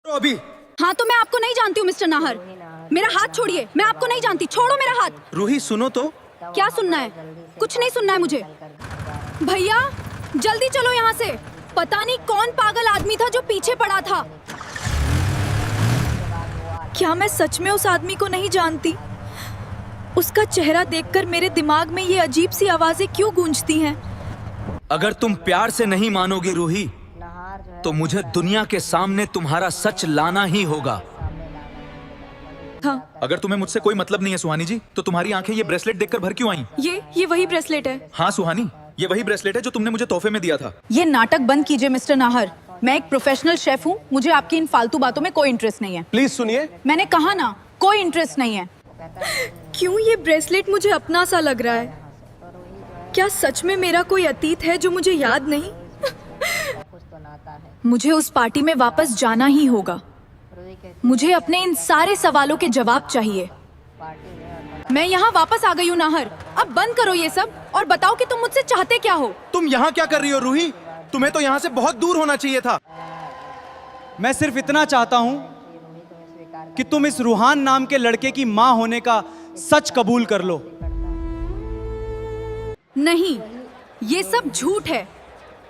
तो अभी हाँ तो मैं आपको नहीं जानती हूँ मिस्टर नाहर। मेरा हाथ छोड़िए, मैं आपको नहीं जानती, छोड़ो मेरा हाथ। रूही सुनो तो। क्या सुनना है? कुछ नहीं सुनना है मुझे। भैया जल्दी चलो यहाँ से। पता नहीं कौन पागल आदमी था जो पीछे पड़ा था। क्या मैं सच में उस आदमी को नहीं जानती? उसका चेहरा देखकर मेरे दिमाग में ये अजीब सी आवाजें क्यों गूंजती हैं? अगर तुम प्यार से नहीं मानोगे रूही, तो मुझे दुनिया के सामने तुम्हारा सच लाना ही होगा। हाँ, अगर तुम्हें मुझसे कोई मतलब नहीं है सुहानी जी, तो तुम्हारी आंखें ये ब्रेसलेट देखकर भर क्यों आई? ये वही ब्रेसलेट है। हाँ सुहानी, ये वही ब्रेसलेट है जो तुमने मुझे तोहफे में दिया था। ये नाटक बंद कीजिए मिस्टर नाहर। मैं एक प्रोफेशनल शेफ हूँ, मुझे आपकी इन फालतू बातों में कोई इंटरेस्ट नहीं है। प्लीज सुनिए। मैंने कहा ना, कोई इंटरेस्ट नहीं है। क्यों ये ब्रेसलेट मुझे अपना सा लग रहा है? क्या सच में मेरा कोई अतीत है जो मुझे याद नहीं? मुझे उस पार्टी में वापस जाना ही होगा। मुझे अपने इन सारे सवालों के जवाब चाहिए। मैं यहाँ वापस आ गई हूँ नाहर। अब बंद करो ये सब और बताओ कि तुम मुझसे चाहते क्या हो। तुम यहाँ क्या कर रही हो रूही? तुम्हें तो यहाँ से बहुत दूर होना चाहिए था। मैं सिर्फ इतना चाहता हूं कि तुम इस रूहान नाम के लड़के की मां होने का सच कबूल कर लो। नहीं, ये सब झूठ है।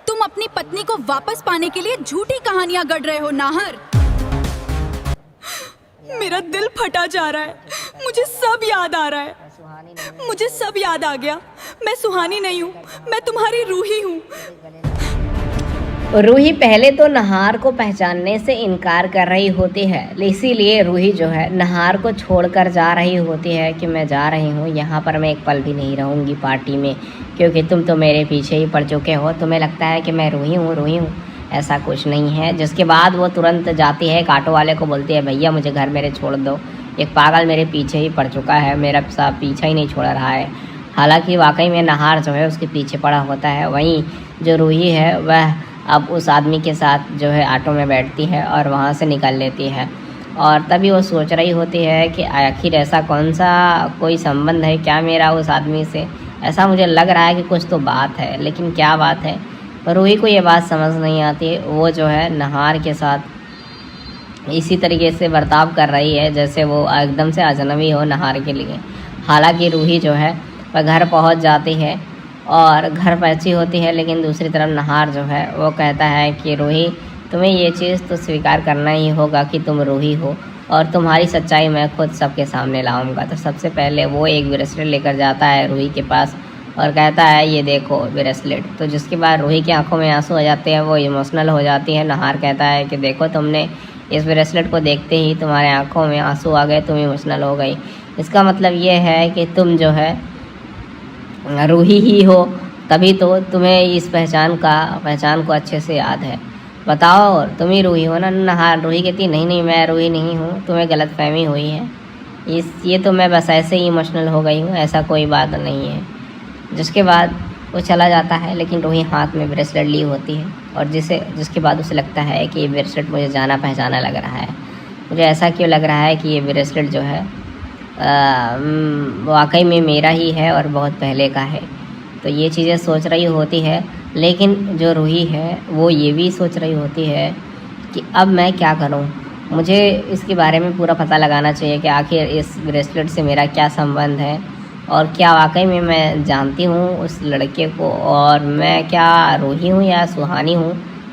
तुम अपनी पत्नी को वापस पाने के लिए झूठी कहानियां गढ़ रहे हो नाहर। मेरा दिल फटा जा रहा है। मुझे सब याद आ रहा है। मुझे सब याद आ गया। मैं सुहानी नहीं हूँ, मैं तुम्हारी रूही हूँ। रूही पहले तो नहार को पहचानने से इनकार कर रही होती है, इसीलिए रूही जो है नहार को छोड़कर जा रही होती है कि मैं जा रही हूँ, यहाँ पर मैं एक पल भी नहीं रहूँगी पार्टी में, क्योंकि तुम तो मेरे पीछे ही पड़ चुके हो। तुम्हें लगता है कि मैं रूही हूँ, ऐसा कुछ नहीं है। जिसके बाद वो तुरंत जाती है, एक ऑटो वाले को बोलती है, भैया मुझे घर मेरे छोड़ दो, एक पागल मेरे पीछे ही पड़ चुका है, मेरा साथ पीछा ही नहीं छोड़ रहा है। हालांकि वाकई में नहार जो है उसके पीछे पड़ा होता है। वहीं जो रूही है वह अब उस आदमी के साथ जो है ऑटो में बैठती है और वहाँ से निकल लेती है। और तभी वो सोच रही होती है कि आखिर ऐसा कौन सा कोई संबंध है क्या मेरा उस आदमी से। ऐसा मुझे लग रहा है कि कुछ तो बात है, लेकिन क्या बात है रूही को ये बात समझ नहीं आती। वो जो है नहार के साथ इसी तरीके से बर्ताव कर रही है जैसे वो एकदम से अजनबी हो नहार के लिए। हालांकि रूही जो है वह घर पहुंच जाती है और घर पहुंची होती है, लेकिन दूसरी तरफ नहार जो है वो कहता है कि रूही तुम्हें ये चीज़ तो स्वीकार करना ही होगा कि तुम रूही हो और तुम्हारी सच्चाई मैं खुद सबके सामने लाऊंगा। तो सबसे पहले वो एक ब्रेसलेट लेकर जाता है रूही के पास और कहता है ये देखो ब्रेसलेट। तो जिसके बाद रूही की आंखों में आंसू आ जाते हैं, वो इमोशनल हो जाती है। नहार कहता है कि देखो तुमने इस ब्रेसलेट को देखते ही तुम्हारे आंखों में आंसू आ गए, तुम इमोशनल हो गई। इसका मतलब ये है कि तुम जो है रूही ही हो, तभी तो तुम्हें इस पहचान को अच्छे से याद है। बताओ तुम ही रूही हो ना? नहार रूही कहती नहीं मैं रूही नहीं हूँ, तुम्हें गलतफहमी हुई है। ये तो मैं बस ऐसे ही इमोशनल हो गई हूँ, ऐसा कोई बात नहीं है। जिसके बाद वो चला जाता है, लेकिन रूही हाथ में ब्रेसलेट ली होती है और जिसके बाद उसे लगता है कि ये ब्रेसलेट मुझे जाना पहचाना लग रहा है। मुझे ऐसा क्यों लग रहा है कि ये ब्रेसलेट जो है वाकई में मेरा ही है और बहुत पहले का है। तो ये चीज़ें सोच रही होती है, लेकिन जो रूही है वो ये भी सोच रही होती है कि अब मैं क्या करूं। मुझे इसके बारे में पूरा पता लगाना चाहिए कि आखिर इस ब्रेसलेट से मेरा क्या संबंध है और क्या वाकई में मैं जानती हूँ उस लड़के को और मैं क्या रूही हूँ या सुहानी हूँ।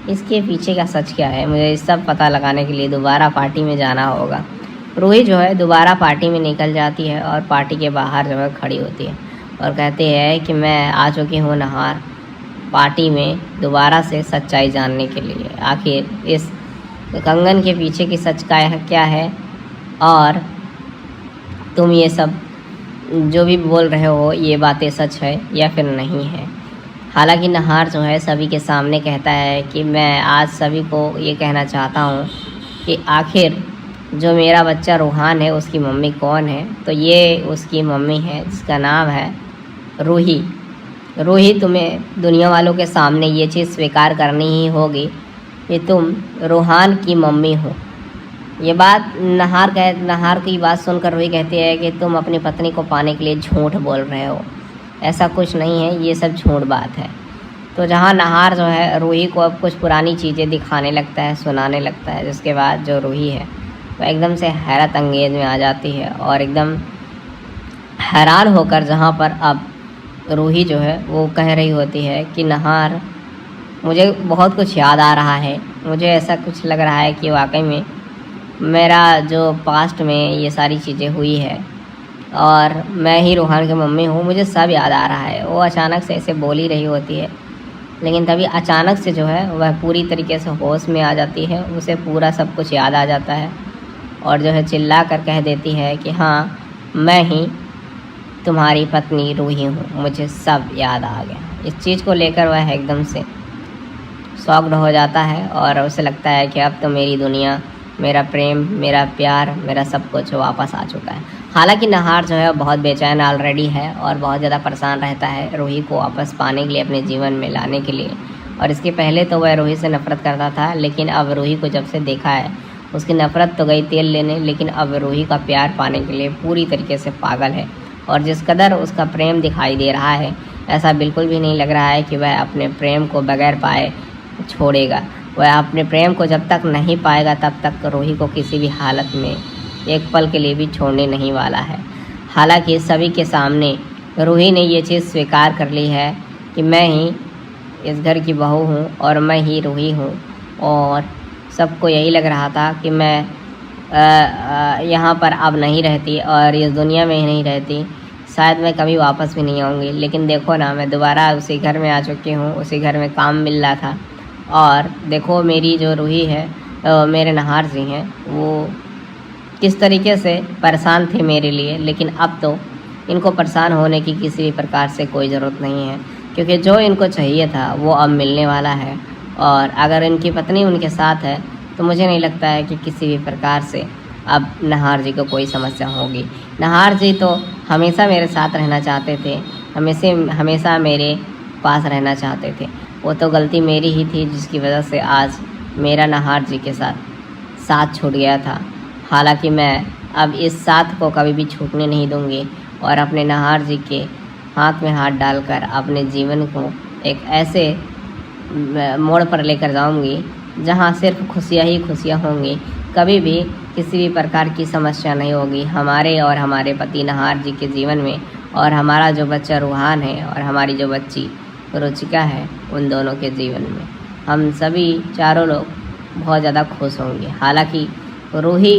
इसके पीछे का सच क्या है, मुझे इस सब पता लगाने के लिए दोबारा पार्टी में जाना होगा। रूही जो है दोबारा पार्टी में निकल जाती है और पार्टी के बाहर जो है खड़ी होती है और कहती है कि मैं आ चुकी हूँ नहार पार्टी में दोबारा से सच्चाई जानने के लिए। आखिर इस कंगन के पीछे की सच क्या है और तुम ये सब जो भी बोल रहे हो ये बातें सच है या फिर नहीं है। हालांकि नहार जो है सभी के सामने कहता है कि मैं आज सभी को ये कहना चाहता हूँ कि आखिर जो मेरा बच्चा रूहान है उसकी मम्मी कौन है। तो ये उसकी मम्मी है जिसका नाम है रूही। रूही तुम्हें दुनिया वालों के सामने ये चीज़ स्वीकार करनी ही होगी कि तुम रूहान की मम्मी हो। ये बात नहार की बात सुनकर रूही कहती है कि तुम अपनी पत्नी को पाने के लिए झूठ बोल रहे हो, ऐसा कुछ नहीं है, ये सब झूठ बात है। तो जहाँ नहार जो है रूही को अब कुछ पुरानी चीज़ें दिखाने लगता है, सुनाने लगता है, जिसके बाद जो रूही है वह एकदम से हैरत अंगेज में आ जाती है और एकदम हैरान होकर जहाँ पर अब रूही जो है वो कह रही होती है कि नहार, मुझे बहुत कुछ याद आ रहा है, मुझे ऐसा कुछ लग रहा है कि वाकई में मेरा जो पास्ट में ये सारी चीज़ें हुई है और मैं ही रूहान की मम्मी हूँ, मुझे सब याद आ रहा है। वो अचानक से ऐसे बोल ही रही होती है, लेकिन तभी अचानक से जो है वह पूरी तरीके से होश में आ जाती है, उसे पूरा सब कुछ याद आ जाता है और जो है चिल्ला कर कह देती है कि हाँ, मैं ही तुम्हारी पत्नी रूही हूँ, मुझे सब याद आ गया। इस चीज़ को लेकर वह एकदम से शॉक्ड हो जाता है और उसे लगता है कि अब तो मेरी दुनिया, मेरा प्रेम, मेरा प्यार, मेरा सब कुछ वापस आ चुका है। हालांकि नहार जो है बहुत बेचैन ऑलरेडी है और बहुत ज़्यादा परेशान रहता है रूही को वापस पाने के लिए, अपने जीवन में लाने के लिए। और इसके पहले तो वह रूही से नफ़रत करता था, लेकिन अब रूही को जब से देखा है उसकी नफ़रत तो गई तेल लेने, लेकिन अब रूही का प्यार पाने के लिए पूरी तरीके से पागल है। और जिस कदर उसका प्रेम दिखाई दे रहा है, ऐसा बिल्कुल भी नहीं लग रहा है कि वह अपने प्रेम को बगैर पाए छोड़ेगा। वह अपने प्रेम को जब तक नहीं पाएगा तब तक रूही को किसी भी हालत में एक पल के लिए भी छोड़ने नहीं वाला है। हालांकि सभी के सामने रूही ने ये चीज़ स्वीकार कर ली है कि मैं ही इस घर की बहू हूँ और मैं ही रूही हूँ, और सबको यही लग रहा था कि मैं यहाँ पर अब नहीं रहती और इस दुनिया में ही नहीं रहती, शायद मैं कभी वापस भी नहीं आऊँगी। लेकिन देखो ना, मैं दोबारा उसी घर में आ चुकी हूँ, उसी घर में काम मिल रहा था। और देखो मेरी जो रूही है, मेरे नहार जी हैं, वो किस तरीके से परेशान थे मेरे लिए, लेकिन अब तो इनको परेशान होने की किसी भी प्रकार से कोई ज़रूरत नहीं है, क्योंकि जो इनको चाहिए था वो अब मिलने वाला है। और अगर इनकी पत्नी उनके साथ है तो मुझे नहीं लगता है कि किसी भी प्रकार से अब नहार जी को कोई समस्या होगी। नहार जी तो हमेशा मेरे साथ रहना चाहते थे, हमेशा मेरे पास रहना चाहते थे। वो तो गलती मेरी ही थी जिसकी वजह से आज मेरा नहार जी के साथ छूट गया था। हालांकि मैं अब इस साथ को कभी भी छूटने नहीं दूंगी और अपने नहार जी के हाथ में हाथ डालकर अपने जीवन को एक ऐसे मोड़ पर लेकर जाऊंगी जहां सिर्फ खुशियां ही खुशियां होंगी। कभी भी किसी भी प्रकार की समस्या नहीं होगी हमारे और हमारे पति नहार जी के जीवन में, और हमारा जो बच्चा रूहान है और हमारी जो बच्ची रुचिका है, उन दोनों के जीवन में हम सभी चारों लोग बहुत ज़्यादा खुश होंगे। हालांकि रूही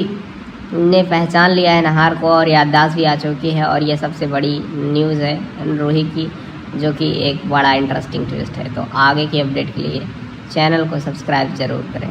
ने पहचान लिया है नहार को और याददाश्त भी आ चुकी है, और ये सबसे बड़ी न्यूज़ है रूही की, जो कि एक बड़ा इंटरेस्टिंग ट्विस्ट है। तो आगे की अपडेट के लिए चैनल को सब्सक्राइब ज़रूर करें।